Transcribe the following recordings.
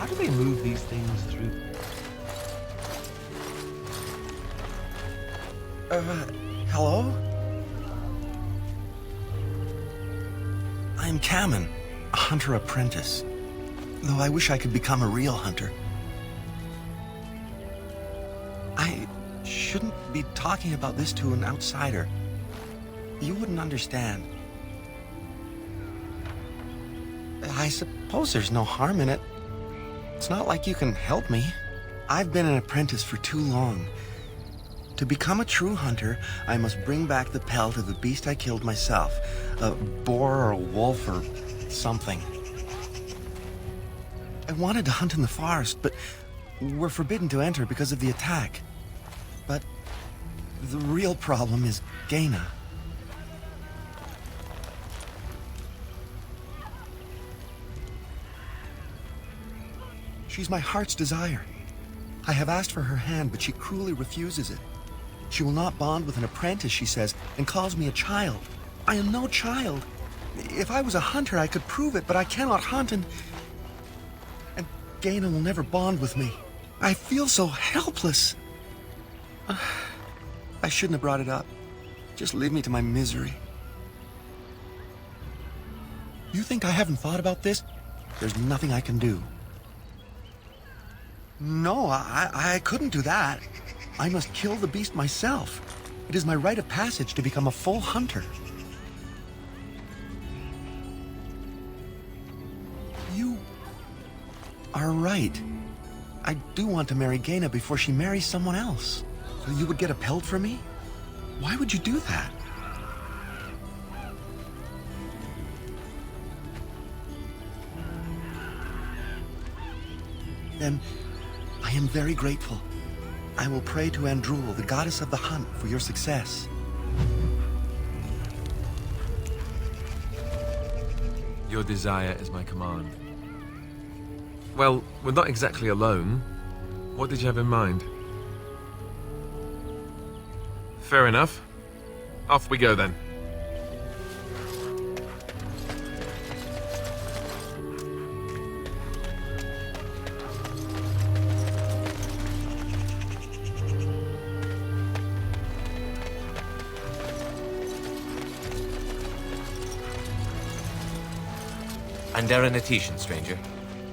How do they move these things through? Hello? I'm Kamen, a hunter apprentice. Though I wish I could become a real hunter. I shouldn't be talking about this to an outsider. You wouldn't understand. I suppose there's no harm in it. It's not like you can help me. I've been an apprentice for too long. To become a true hunter, I must bring back the pelt of the beast I killed myself. A boar or a wolf or something. I wanted to hunt in the forest, but we're forbidden to enter because of the attack. But the real problem is Gaina. She's my heart's desire. I have asked for her hand, but she cruelly refuses it. She will not bond with an apprentice, she says, and calls me a child. I am no child. If I was a hunter, I could prove it, but I cannot hunt, and Gaina will never bond with me. I feel so helpless. I shouldn't have brought it up. Just leave me to my misery. You think I haven't thought about this? There's nothing I can do. No, I couldn't do that. I must kill the beast myself. It is my rite of passage to become a full hunter. You are right. I do want to marry Gaina before she marries someone else. So you would get a pelt for me? Why would you do that? Then I am very grateful. I will pray to Andrul, the goddess of the hunt, for your success. Your desire is my command. Well, we're not exactly alone. What did you have in mind? Fair enough. Off we go then. Andera Natishan, stranger.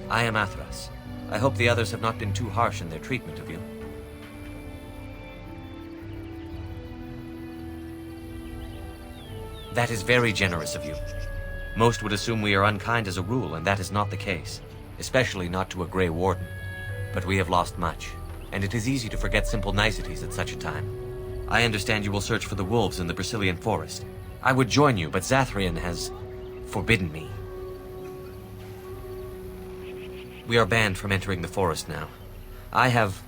I am Athras. I hope the others have not been too harsh in their treatment of you. That is very generous of you. Most would assume we are unkind as a rule, and that is not the case. Especially not to a Grey Warden. But we have lost much, and it is easy to forget simple niceties at such a time. I understand you will search for the wolves in the Brazilian forest. I would join you, but Zathrian has forbidden me. We are banned from entering the forest now. I have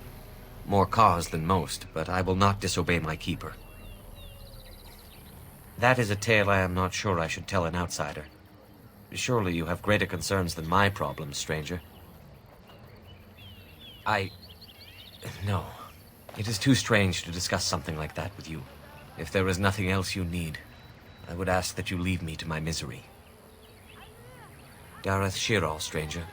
more cause than most, but I will not disobey my keeper. That is a tale I am not sure I should tell an outsider. Surely you have greater concerns than my problems, stranger. No. It is too strange to discuss something like that with you. If there is nothing else you need, I would ask that you leave me to my misery. Dareth Shiral, stranger.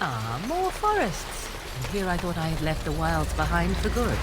Ah, more forests. And here I thought I had left the wilds behind for good.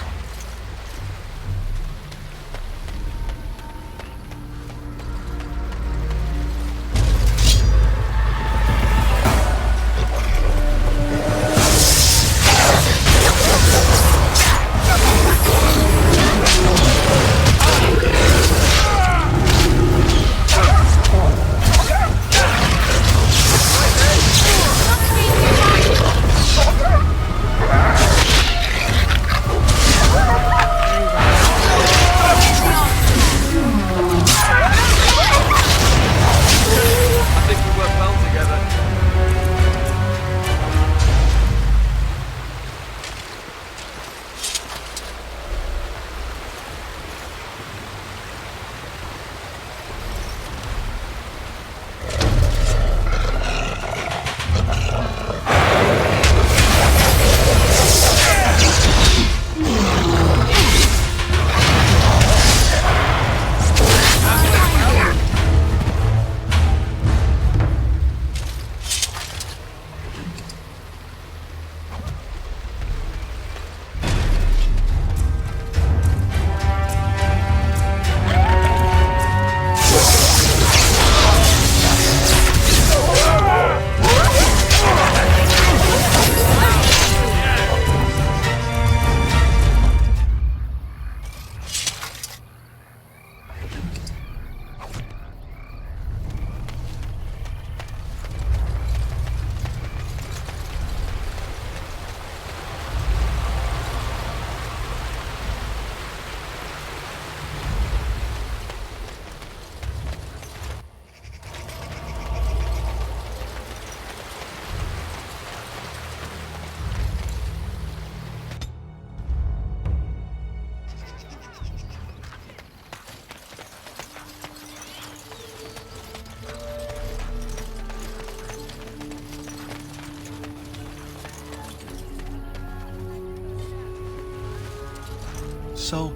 So,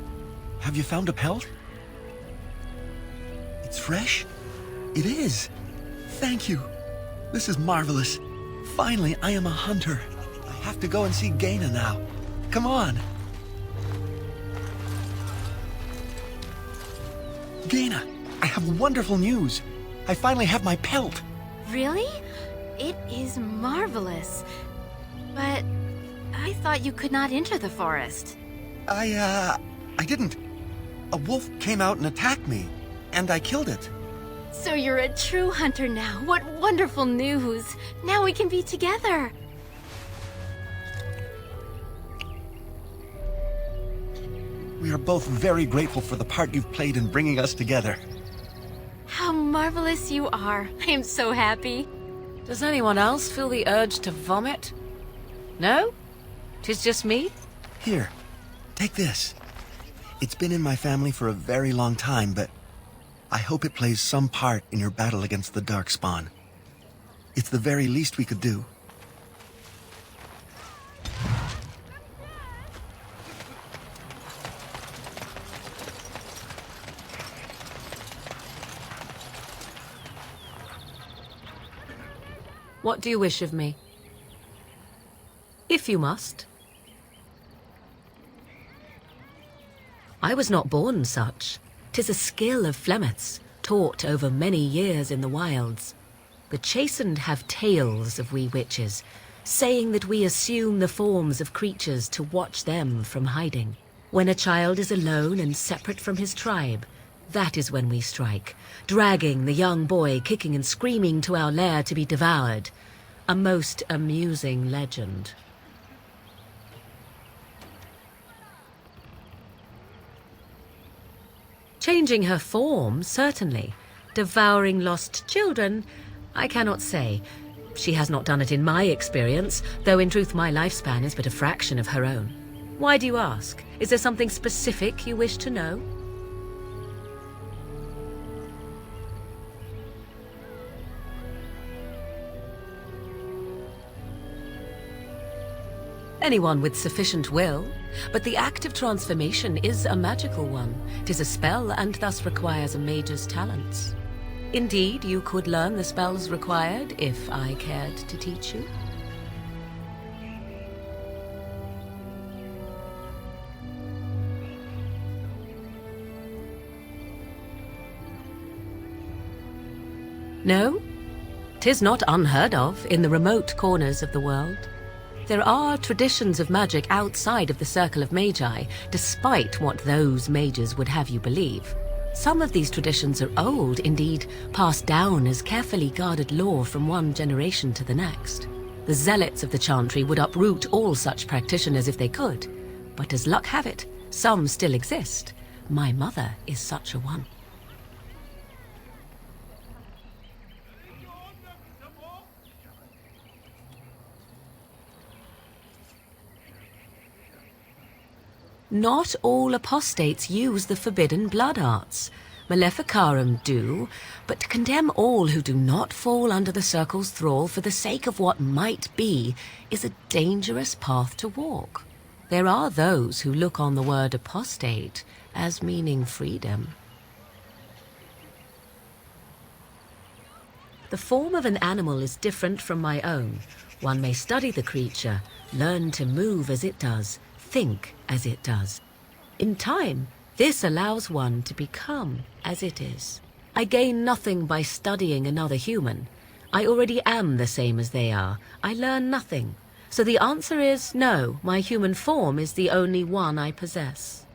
have you found a pelt? It's fresh? It is. Thank you. This is marvelous. Finally, I am a hunter. I have to go and see Gaina now. Come on. Gaina, I have wonderful news. I finally have my pelt. Really? It is marvelous. But I thought you could not enter the forest. I didn't. A wolf came out and attacked me, and I killed it. So you're a true hunter now. What wonderful news. Now we can be together. We are both very grateful for the part you've played in bringing us together. How marvelous you are. I am so happy. Does anyone else feel the urge to vomit? No? 'Tis just me? Here, take this. It's been in my family for a very long time, but I hope it plays some part in your battle against the Darkspawn. It's the very least we could do. What do you wish of me? If you must. I was not born such. 'Tis a skill of Flemeth's, taught over many years in the wilds. The chastened have tales of we witches, saying that we assume the forms of creatures to watch them from hiding. When a child is alone and separate from his tribe, that is when we strike, dragging the young boy kicking and screaming to our lair to be devoured. A most amusing legend. Changing her form, certainly. Devouring lost children, I cannot say. She has not done it in my experience, though in truth my lifespan is but a fraction of her own. Why do you ask? Is there something specific you wish to know? Anyone with sufficient will, but the act of transformation is a magical one. 'Tis a spell and thus requires a mage's talents. Indeed, you could learn the spells required if I cared to teach you. No, 'tis not unheard of in the remote corners of the world. There are traditions of magic outside of the Circle of Magi, despite what those mages would have you believe. Some of these traditions are old, indeed, passed down as carefully guarded lore from one generation to the next. The zealots of the Chantry would uproot all such practitioners if they could, but as luck have it, some still exist. My mother is such a one. Not all apostates use the forbidden blood arts. Maleficarum do, but to condemn all who do not fall under the Circle's thrall for the sake of what might be is a dangerous path to walk. There are those who look on the word apostate as meaning freedom. The form of an animal is different from my own. One may study the creature, learn to move as it does, think as it does. In time, this allows one to become as it is. I gain nothing by studying another human. I already am the same as they are. I learn nothing. So the answer is no, my human form is the only one I possess.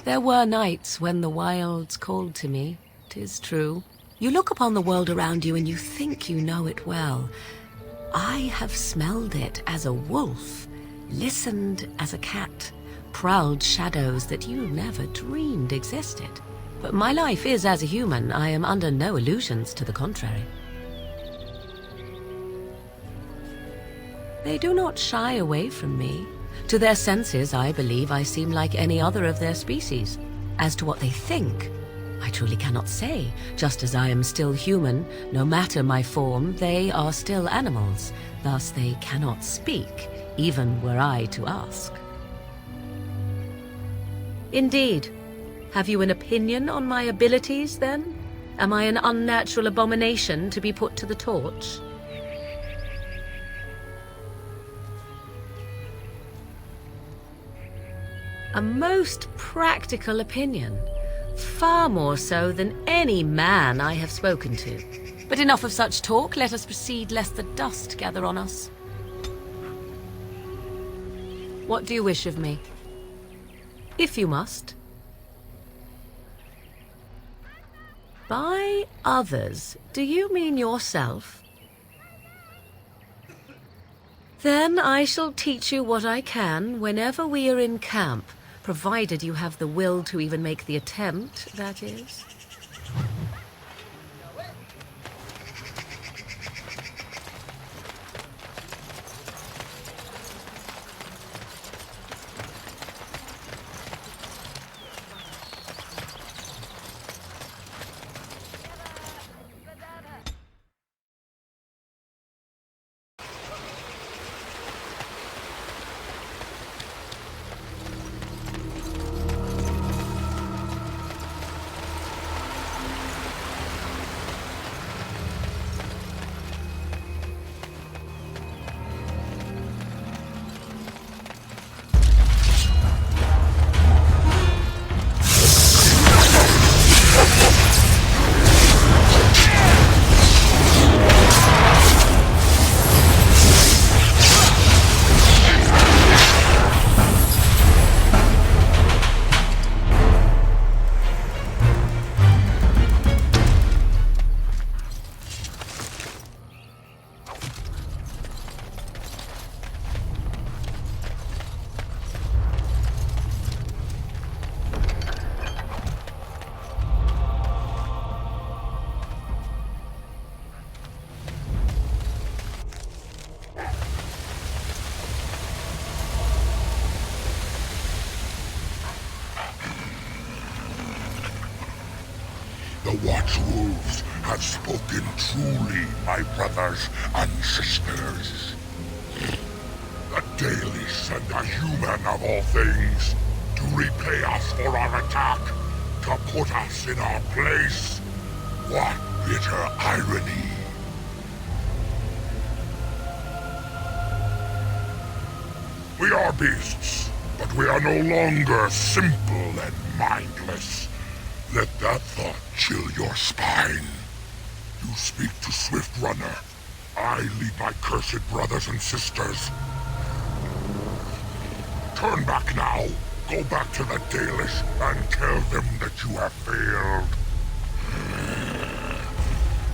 There were nights when the wilds called to me, 'tis true. You look upon the world around you and you think you know it well. I have smelled it as a wolf, listened as a cat, prowled shadows that you never dreamed existed. But my life is as a human. I am under no illusions to the contrary. They do not shy away from me. To their senses, I believe I seem like any other of their species. As to what they think, I truly cannot say. Just as I am still human, no matter my form, they are still animals. Thus they cannot speak, even were I to ask. Indeed. Have you an opinion on my abilities, then? Am I an unnatural abomination to be put to the torch? A most practical opinion. Far more so than any man I have spoken to. But enough of such talk. Let us proceed, lest the dust gather on us. What do you wish of me? If you must. By others, do you mean yourself? Then I shall teach you what I can whenever we are in camp, provided you have the will to even make the attempt, that is. The Watchwolves have spoken truly, my brothers and sisters. A Dalish and a human of all things, to repay us for our attack, to put us in our place. What bitter irony. We are beasts, but we are no longer simple and mindless. Let that thought chill your spine. You speak to Swift Runner. I lead my cursed brothers and sisters. Turn back now. Go back to the Dalish and tell them that you have failed.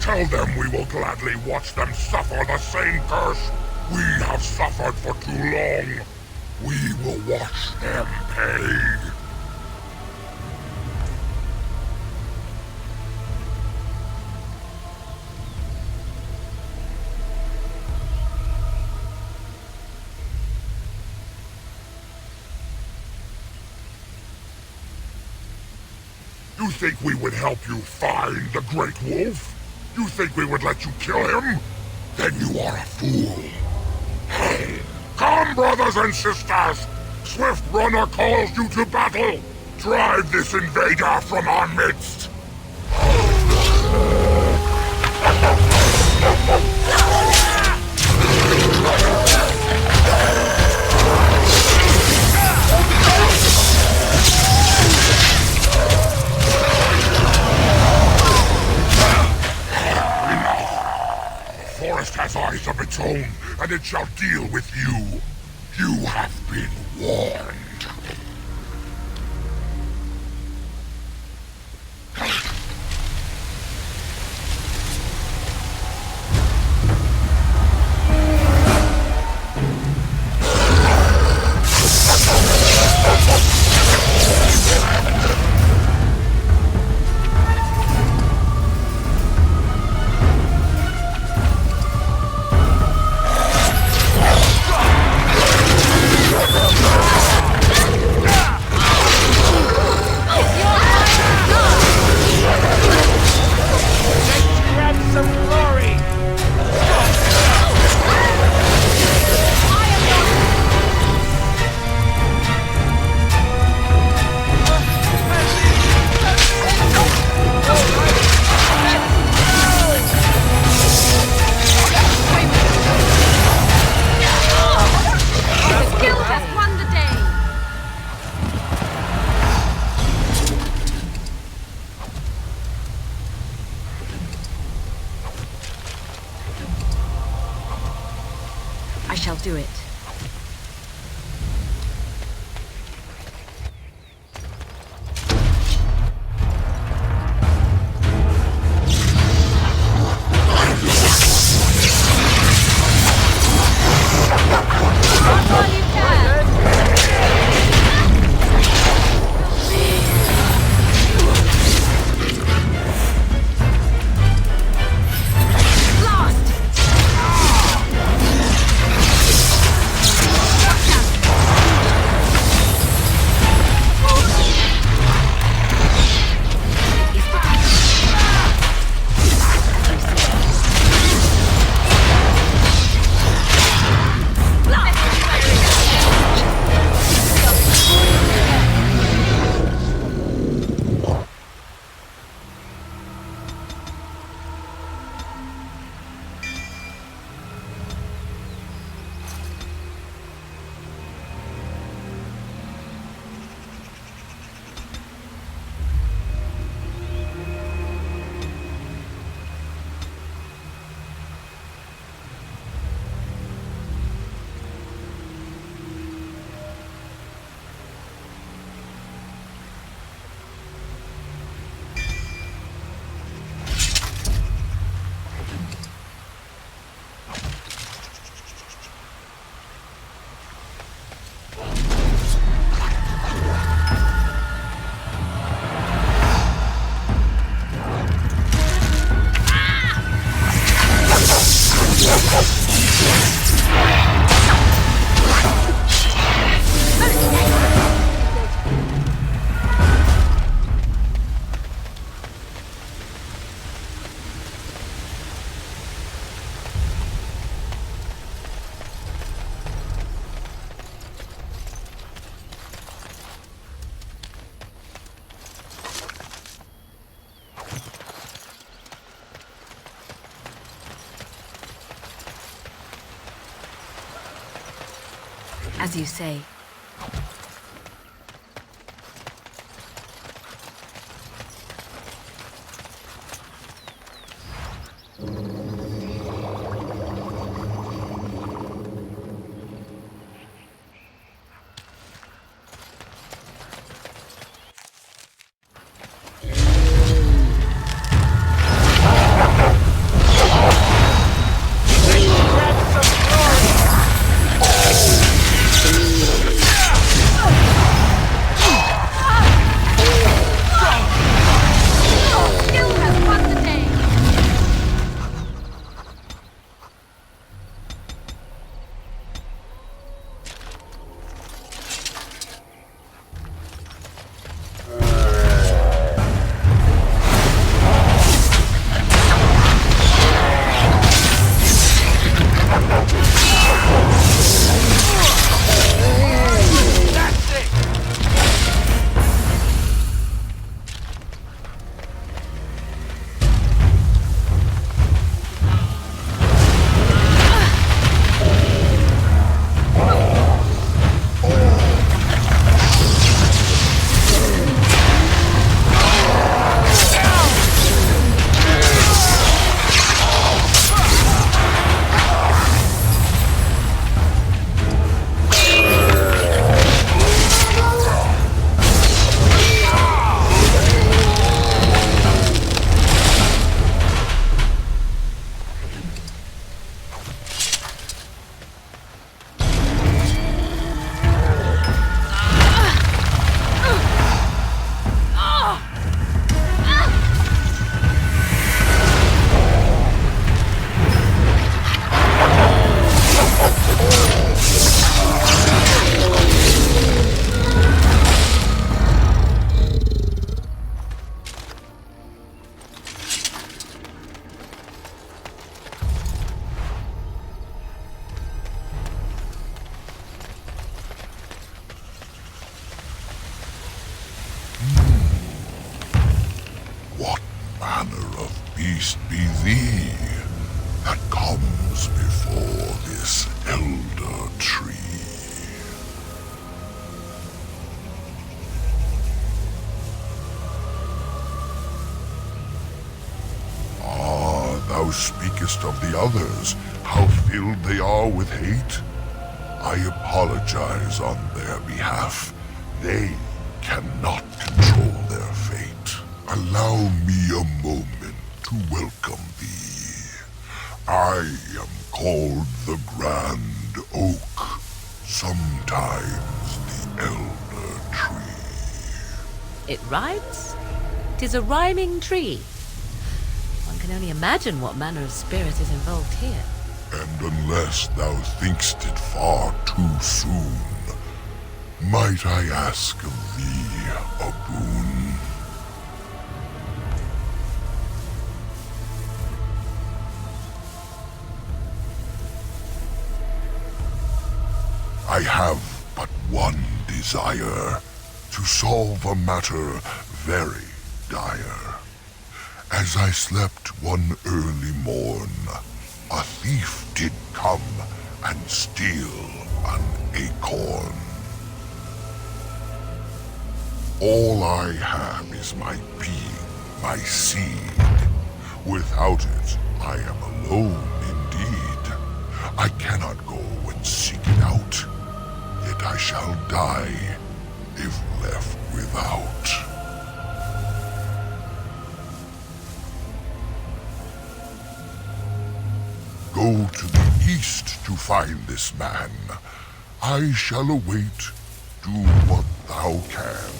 Tell them we will gladly watch them suffer the same curse we have suffered for too long. We will watch them pay. You think we would help you find the Great Wolf? You think we would let you kill him? Then you are a fool. Hey, come, brothers and sisters! Swift Runner calls you to battle! Drive this invader from our midst! The forest has eyes of its own, and it shall deal with you. You have been warned. As you say. What manner of beast be thee that comes before this elder tree? Ah, thou speakest of the others, how filled they are with hate? I apologize on their behalf. They cannot control their fate. Allow me a moment to welcome thee. I am called the Grand Oak, sometimes the Elder Tree. It rhymes? 'Tis a rhyming tree. One can only imagine what manner of spirit is involved here. And unless thou think'st it far too soon, might I ask of thee a boon? I have but one desire, to solve a matter very dire. As I slept one early morn, a thief did come and steal an acorn. All I have is my being, my seed. Without it, I am alone indeed. I cannot go and seek it out, yet I shall die if left without. Go to the east to find this man. I shall await. Do what thou can.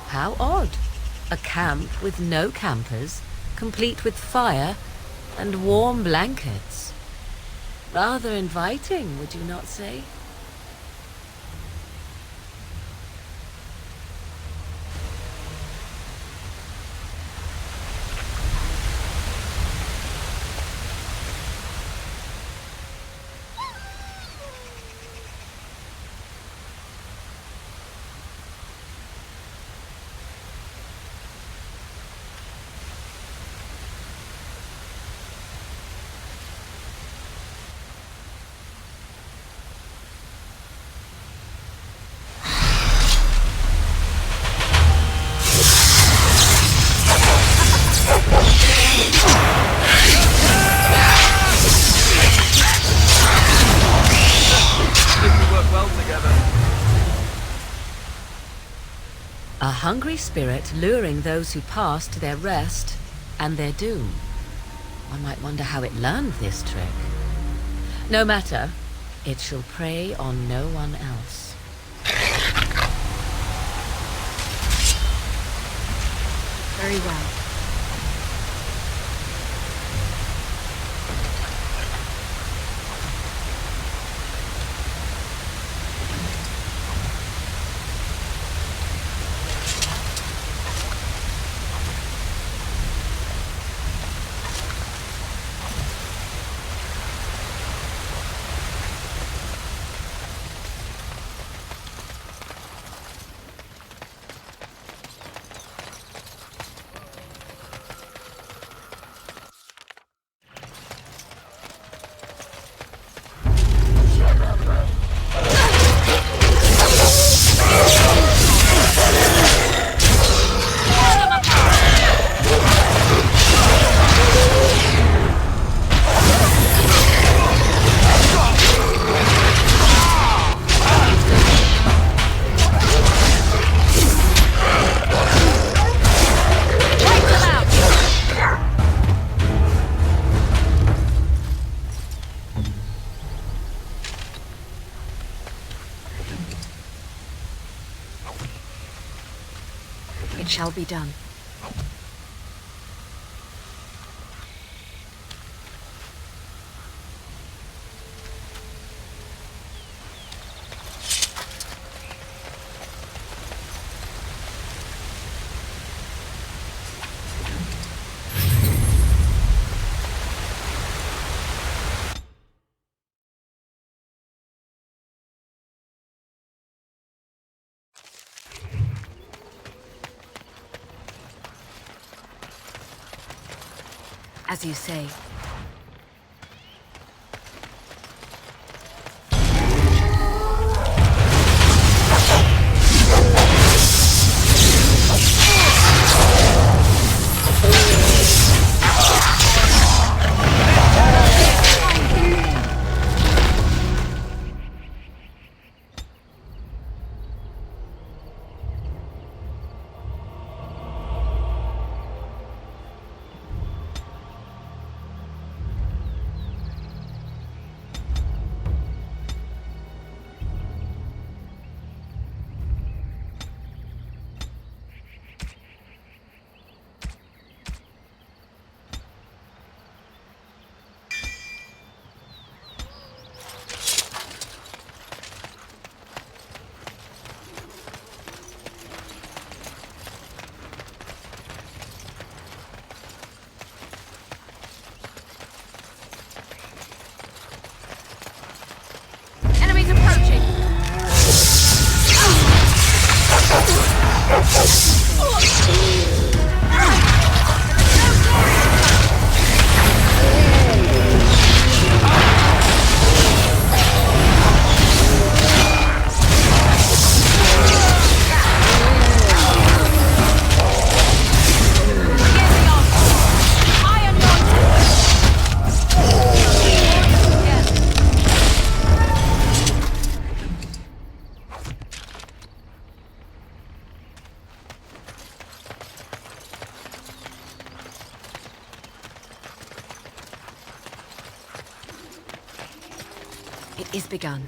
How odd. A camp with no campers, complete with fire and warm blankets. Rather inviting, would you not say? A hungry spirit luring those who pass to their rest and their doom. One might wonder how it learned this trick. No matter, it shall prey on no one else. Very well. It shall be done. As you say. Enemies approaching! It is begun.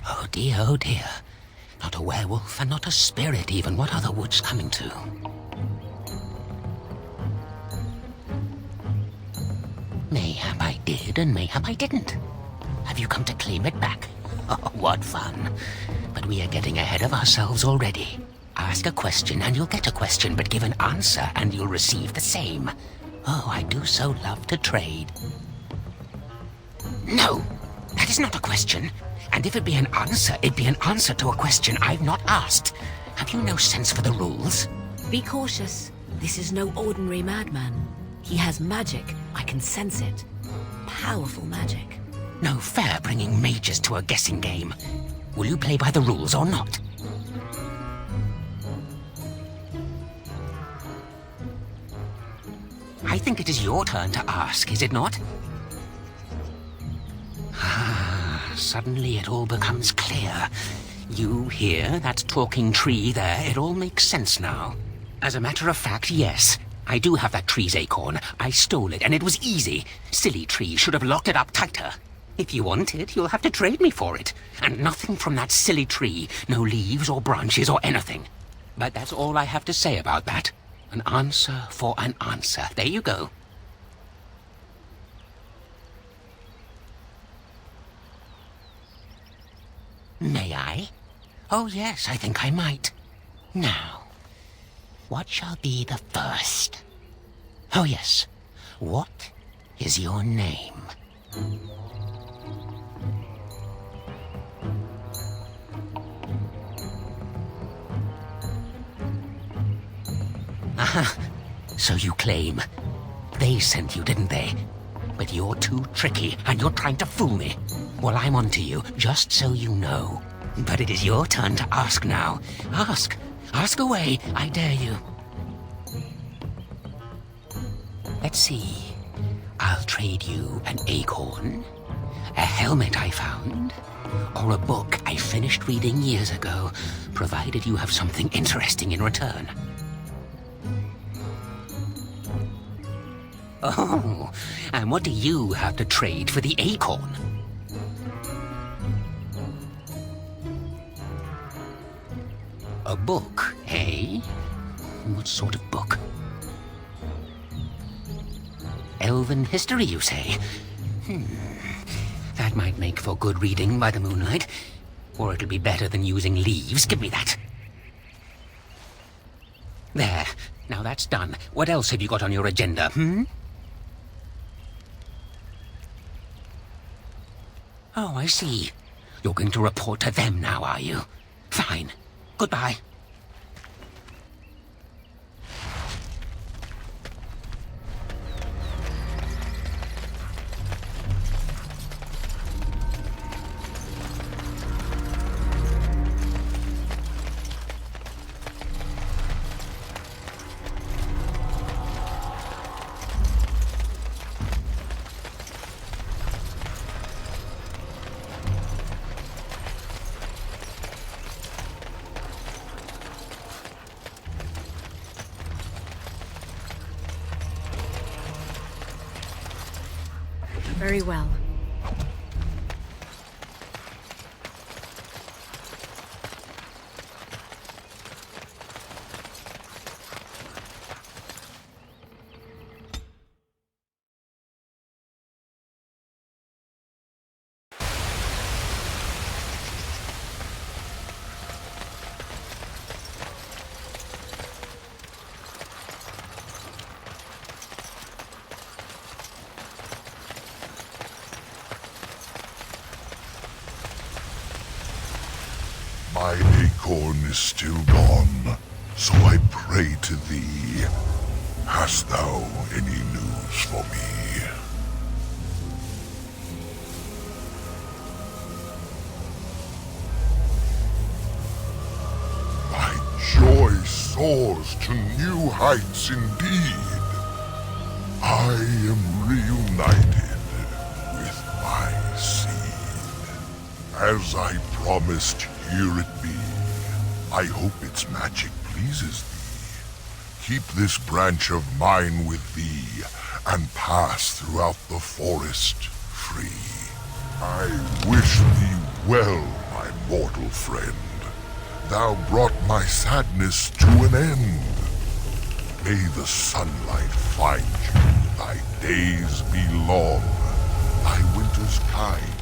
Oh dear, oh dear. Not a werewolf and not a spirit even. What are the woods coming to? Mayhap I did and mayhap I didn't. Have you come to claim it back? Oh, what fun. But we are getting ahead of ourselves already. Ask a question and you'll get a question, but give an answer and you'll receive the same. Oh, I do so love to trade. No, that is not a question. And if it be an answer, it'd be an answer to a question I've not asked. Have you no sense for the rules? Be cautious. This is no ordinary madman. He has magic. I can sense it. Powerful magic. No fair bringing mages to a guessing game. Will you play by the rules or not? I think it is your turn to ask, is it not? Suddenly it all becomes clear. You hear that talking tree there? It all makes sense now. As a matter of fact, yes. I do have that tree's acorn. I stole it, and it was easy. Silly tree should have locked it up tighter. If you want it, you'll have to trade me for it. And nothing from that silly tree. No leaves or branches or anything. But that's all I have to say about that. An answer for an answer. There you go. May I? Oh, yes, I think I might. Now, what shall be the first? Oh, yes. What is your name? Aha, so you claim. They sent you, didn't they? But you're too tricky, and you're trying to fool me. Well, I'm onto you, just so you know. But it is your turn to ask now. Ask. Ask away, I dare you. Let's see. I'll trade you an acorn, a helmet I found, or a book I finished reading years ago, provided you have something interesting in return. Oh, and what do you have to trade for the acorn? A book, eh? What sort of book? Elven history, you say? That might make for good reading by the moonlight. Or it'll be better than using leaves. Give me that. There. Now that's done. What else have you got on your agenda, Oh, I see. You're going to report to them now, are you? Fine. Goodbye. Very well. My acorn is still gone, so I pray to thee. Hast thou any news for me? My joy soars to new heights indeed. I am reunited with my seed. As I promised, here it be. I hope its magic pleases thee. Keep this branch of mine with thee, and pass throughout the forest free. I wish thee well, my mortal friend. Thou brought my sadness to an end. May the sunlight find you, thy days be long, thy winters kind.